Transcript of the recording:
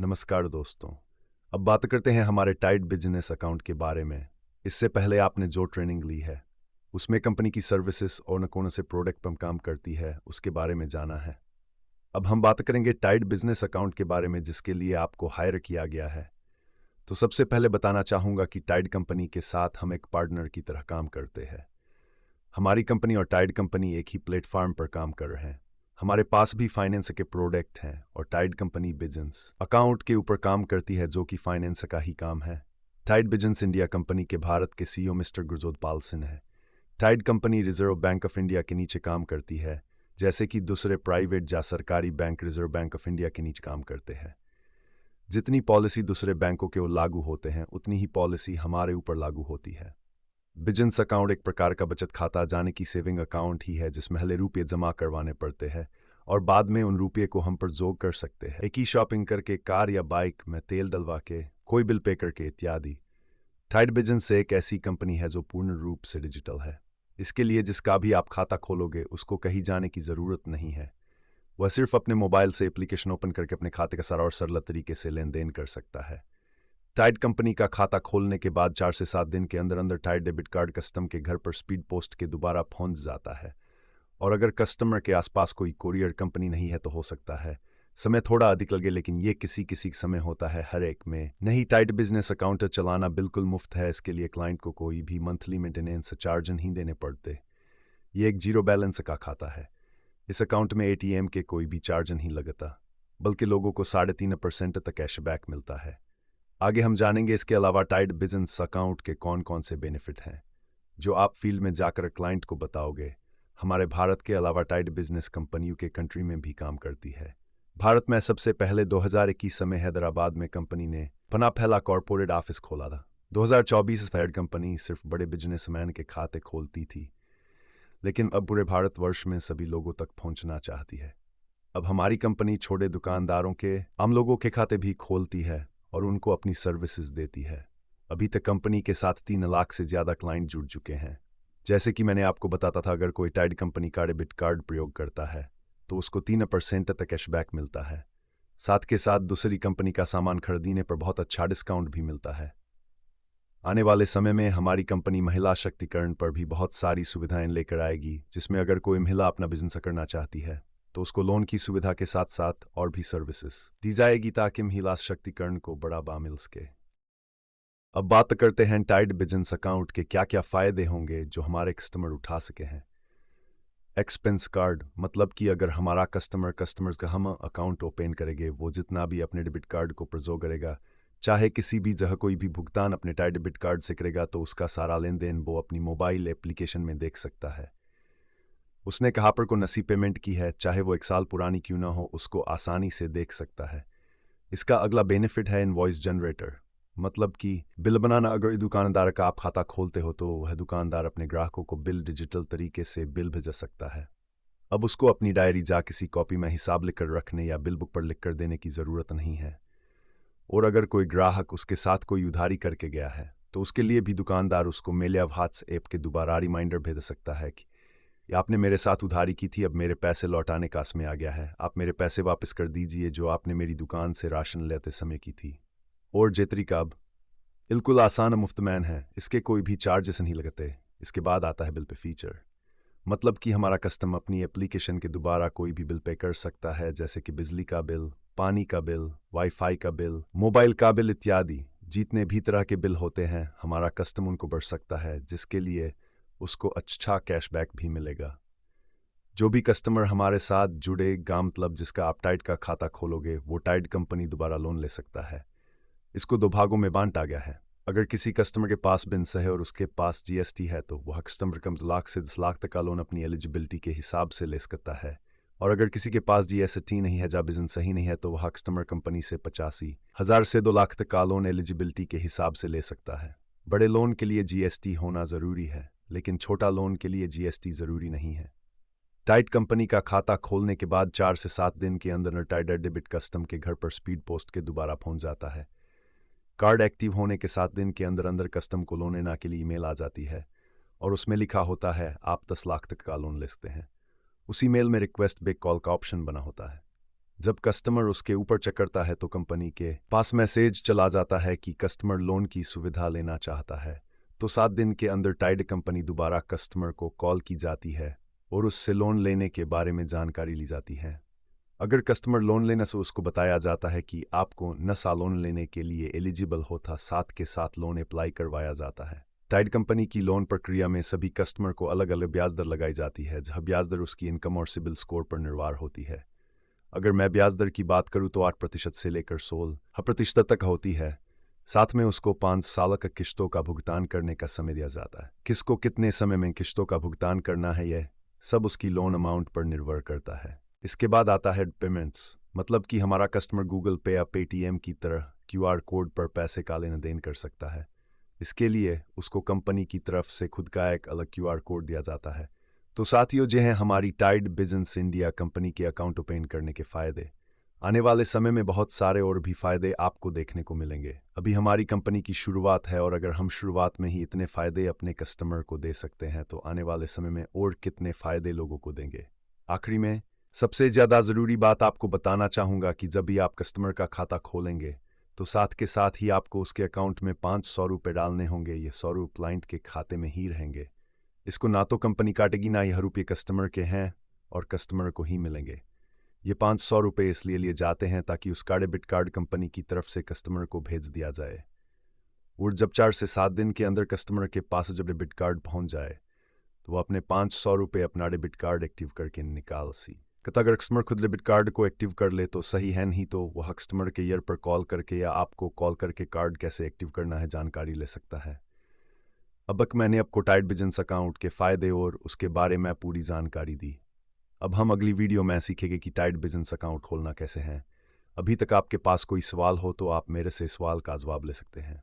नमस्कार दोस्तों। अब बात करते हैं हमारे टाइड बिजनेस अकाउंट के बारे में। इससे पहले आपने जो ट्रेनिंग ली है उसमें कंपनी की सर्विसेज और न कौन से प्रोडक्ट पर काम करती है उसके बारे में जाना है। अब हम बात करेंगे टाइड बिजनेस अकाउंट के बारे में जिसके लिए आपको हायर किया गया है। तो सबसे पहले बताना चाहूँगा कि टाइड कंपनी के साथ हम एक पार्टनर की तरह काम करते हैं। हमारी कंपनी और टाइड कंपनी एक ही प्लेटफॉर्म पर काम कर रहे हैं। हमारे पास भी फाइनेंस के प्रोडक्ट हैं और टाइड कंपनी बिजनेस अकाउंट के ऊपर काम करती है जो कि फाइनेंस का ही काम है। टाइड बिजनेस इंडिया कंपनी के भारत के सीईओ मिस्टर गुरजोत पाल सिंह है। Tide company Reserve Bank of India के नीचे काम करती है, जैसे कि दूसरे प्राइवेट या सरकारी bank reserve Bank of India के नीचे काम करते हैं। जितनी पॉलिसी दूसरे बैंकों के लागू होते हैं उतनी ही पॉलिसी हमारे ऊपर लागू होती है। बिजनेस अकाउंट एक प्रकार का बचत खाता जाने की सेविंग अकाउंट ही है जिसमें पहले रुपये जमा करवाने पड़ते हैं और बाद में उन रुपये को हम पर जोड़ कर सकते हैं, एक ही शॉपिंग करके, कार या बाइक में तेल डलवा के, कोई बिल पे करके इत्यादि। टाइड बिजनेस एक ऐसी कंपनी है जो पूर्ण रूप से डिजिटल है। इसके लिए जिसका भी आप खाता खोलोगे उसको कहीं जाने की ज़रूरत नहीं है। वह सिर्फ अपने मोबाइल से एप्लीकेशन ओपन करके अपने खाते का सारा और सरल तरीके से लेन देन कर सकता है। टाइड कंपनी का खाता खोलने के बाद 4 से 7 दिन के अंदर अंदर टाइड डेबिट कार्ड कस्टम के घर पर स्पीड पोस्ट के दोबारा पहुंच जाता है। और अगर कस्टमर के आसपास कोई कोरियर कंपनी नहीं है तो हो सकता है समय थोड़ा अधिक लगे, लेकिन ये किसी किसी समय होता है, हर एक में नहीं। टाइड बिजनेस अकाउंट चलाना बिल्कुल मुफ्त है। इसके लिए क्लाइंट को कोई भी मंथली मेंटेनेंस चार्ज नहीं देने पड़ते। ये एक जीरो बैलेंस का खाता है। इस अकाउंट में एटीएम के कोई भी चार्ज नहीं लगता, बल्कि लोगों को 3.5% तक कैशबैक मिलता है। आगे हम जानेंगे इसके अलावा टाइड बिजनेस अकाउंट के कौन कौन से बेनिफिट हैं जो आप फील्ड में जाकर क्लाइंट को बताओगे। हमारे भारत के अलावा टाइड बिजनेस कंपनियों के कंट्री में भी काम करती है। भारत में सबसे पहले 2021 में हैदराबाद में कंपनी ने अपना पहला कॉरपोरेट ऑफिस खोला था। 2024 टाइड कंपनी सिर्फ बड़े बिजनेसमैन के खाते खोलती थी, लेकिन अब पूरे भारतवर्ष में सभी लोगों तक पहुंचना चाहती है। अब हमारी कंपनी छोटे दुकानदारों के, आम लोगों के खाते भी खोलती है और उनको अपनी सर्विसेज देती है। अभी तक कंपनी के साथ 3 लाख से ज़्यादा क्लाइंट जुड़ चुके हैं। जैसे कि मैंने आपको बताता था, अगर कोई टाइड कंपनी का डेबिट कार्ड प्रयोग करता है तो उसको 3% तक कैशबैक मिलता है। साथ के साथ दूसरी कंपनी का सामान खरीदने पर बहुत अच्छा डिस्काउंट भी मिलता है। आने वाले समय में हमारी कंपनी महिला शक्तिकरण पर भी बहुत सारी सुविधाएं लेकर आएगी, जिसमें अगर कोई महिला अपना बिजनेस करना चाहती है तो उसको लोन की सुविधा के साथ साथ और भी सर्विसेज दी जाएगी ताकि महिला शक्तिकरण को बढ़ावा मिल सके। अब बात करते हैं टाइड बिजनेस अकाउंट के क्या क्या फ़ायदे होंगे जो हमारे कस्टमर उठा सके हैं। एक्सपेंस कार्ड, मतलब कि अगर हमारा कस्टमर्स का हम अकाउंट ओपन करेंगे, वो जितना भी अपने डेबिट कार्ड को प्रयोग करेगा, चाहे किसी भी जगह कोई भी भुगतान अपने टाइड डेबिट कार्ड से करेगा, तो उसका सारा लेन देन वो अपनी मोबाइल एप्लीकेशन में देख सकता है। उसने कहाँ पर को नसी पेमेंट की है, चाहे वो 1 साल पुरानी क्यों ना हो, उसको आसानी से देख सकता है। इसका अगला बेनिफिट है इनवॉइस जनरेटर, मतलब कि बिल बनाना। अगर दुकानदार का आप खाता खोलते हो तो वह दुकानदार अपने ग्राहकों को बिल डिजिटल तरीके से बिल भेज सकता है। अब उसको अपनी डायरी जा किसी कॉपी में हिसाब लिखकर रखने या बिल बुक पर लिख कर देने की ज़रूरत नहीं है। और अगर कोई ग्राहक उसके साथ कोई उधारी करके गया है तो उसके लिए भी दुकानदार उसको मेल या व्हाट्सएप के दोबारा रिमाइंडर भेज सकता है कि आपने मेरे साथ उधारी की थी, अब मेरे पैसे लौटाने का समय आ गया है, आप मेरे पैसे वापस कर दीजिए जो आपने मेरी दुकान से राशन लेते समय की थी। और जेतरी का अब बिल्कुल आसान मुफ्त मैन है, इसके कोई भी चार्जेस नहीं लगते। इसके बाद आता है बिल पे फीचर, मतलब कि हमारा कस्टमर अपनी एप्लीकेशन के दोबारा कोई भी बिल पे कर सकता है, जैसे कि बिजली का बिल, पानी का बिल, वाईफाई का बिल, मोबाइल का बिल इत्यादि। जितने भी तरह के बिल होते हैं हमारा कस्टमर उनको भर सकता है, जिसके लिए उसको अच्छा कैशबैक भी मिलेगा। जो भी कस्टमर हमारे साथ जुड़ेगा, मतलब जिसका आप टाइड का खाता खोलोगे, वो टाइड कंपनी दोबारा लोन ले सकता है। इसको 2 भागों में बांटा गया है। अगर किसी कस्टमर के पास बिजनेस है और उसके पास जीएसटी है तो वह कस्टमर कम 2 लाख से 10 लाख तक का लोन अपनी एलिजिबिलिटी के हिसाब से ले सकता है। और अगर किसी के पास जीएसटी नहीं है, जब बिजनेस सही नहीं है, तो वह कस्टमर कंपनी से 85,000 से 2 लाख तक का लोन एलिजिबिलिटी के हिसाब से ले सकता है। बड़े लोन के लिए जीएसटी होना ज़रूरी है, लेकिन छोटा लोन के लिए जीएसटी ज़रूरी नहीं है। टाइड कंपनी का खाता खोलने के बाद 4 से 7 दिन के अंदर टाइड डेबिट कस्टम के घर पर स्पीड पोस्ट के दोबारा पहुंच जाता है। कार्ड एक्टिव होने के 7 दिन के अंदर अंदर कस्टम को लोन लेना के लिए ईमेल आ जाती है और उसमें लिखा होता है आप 10 लाख तक का लोन ले सकते हैं। उसी मेल में रिक्वेस्ट बेक कॉल का ऑप्शन बना होता है। जब कस्टमर उसके ऊपर चेक करता है तो कंपनी के पास मैसेज चला जाता है कि कस्टमर लोन की सुविधा लेना चाहता है। तो 7 दिन के अंदर टाइड कंपनी दोबारा कस्टमर को कॉल की जाती है और उससे लोन लेने के बारे में जानकारी ली जाती है। अगर कस्टमर लोन लेने से उसको बताया जाता है कि आपको नसा लोन लेने के लिए एलिजिबल होता, साथ के साथ लोन अप्लाई करवाया जाता है। टाइड कंपनी की लोन प्रक्रिया में सभी कस्टमर को अलग अलग ब्याज दर लगाई जाती है, जहाँ ब्याज दर उसकी इनकम और सिबिल स्कोर पर निर्भर होती है। अगर मैं ब्याज दर की बात करूँ तो 8% से लेकर 16% तक होती है। साथ में उसको 5 साल का किस्तों का भुगतान करने का समय दिया जाता है। किसको कितने समय में किस्तों का भुगतान करना है, यह सब उसकी लोन अमाउंट पर निर्भर करता है। इसके बाद आता है पेमेंट्स, मतलब कि हमारा कस्टमर गूगल पे या पेटीएम की तरह क्यूआर कोड पर पैसे का लेन देन कर सकता है। इसके लिए उसको कंपनी की तरफ से खुद का एक अलग क्यूआर कोड दिया जाता है। तो साथियों, जो हैं हमारी टाइड बिजनेस इंडिया कंपनी के अकाउंट ओपन करने के फ़ायदे। आने वाले समय में बहुत सारे और भी फ़ायदे आपको देखने को मिलेंगे। अभी हमारी कंपनी की शुरुआत है और अगर हम शुरुआत में ही इतने फ़ायदे अपने कस्टमर को दे सकते हैं तो आने वाले समय में और कितने फ़ायदे लोगों को देंगे। आखिरी में सबसे ज़्यादा ज़रूरी बात आपको बताना चाहूँगा कि जब भी आप कस्टमर का खाता खोलेंगे तो साथ के साथ ही आपको उसके अकाउंट में 500 रुपये डालने होंगे। ये 100 रुपये क्लाइंट के खाते में ही रहेंगे। इसको ना तो कंपनी काटेगी, ना ये रुपये कस्टमर के हैं और कस्टमर को ही मिलेंगे। ये 500 रुपये इसलिए लिए जाते हैं ताकि उसका डेबिट कार्ड कंपनी की तरफ से कस्टमर को भेज दिया जाए और जब 4 से 7 दिन के अंदर कस्टमर के पास जब डेबिट कार्ड पहुंच जाए तो वो अपने 500 रुपये अपना डेबिट कार्ड एक्टिव करके निकाल सी कता। अगर कस्टमर खुद डेबिट कार्ड को एक्टिव कर ले तो सही है, नहीं तो वह कस्टमर के ईयर पर कॉल करके या आपको कॉल करके कार्ड कैसे एक्टिव करना है जानकारी ले सकता है। अब तक मैंने आपको टाइड बिजनेस अकाउंट के फ़ायदे और उसके बारे में पूरी जानकारी दी। अब हम अगली वीडियो में सीखेंगे कि टाइड बिजनेस अकाउंट खोलना कैसे है। अभी तक आपके पास कोई सवाल हो तो आप मेरे से सवाल का जवाब ले सकते हैं।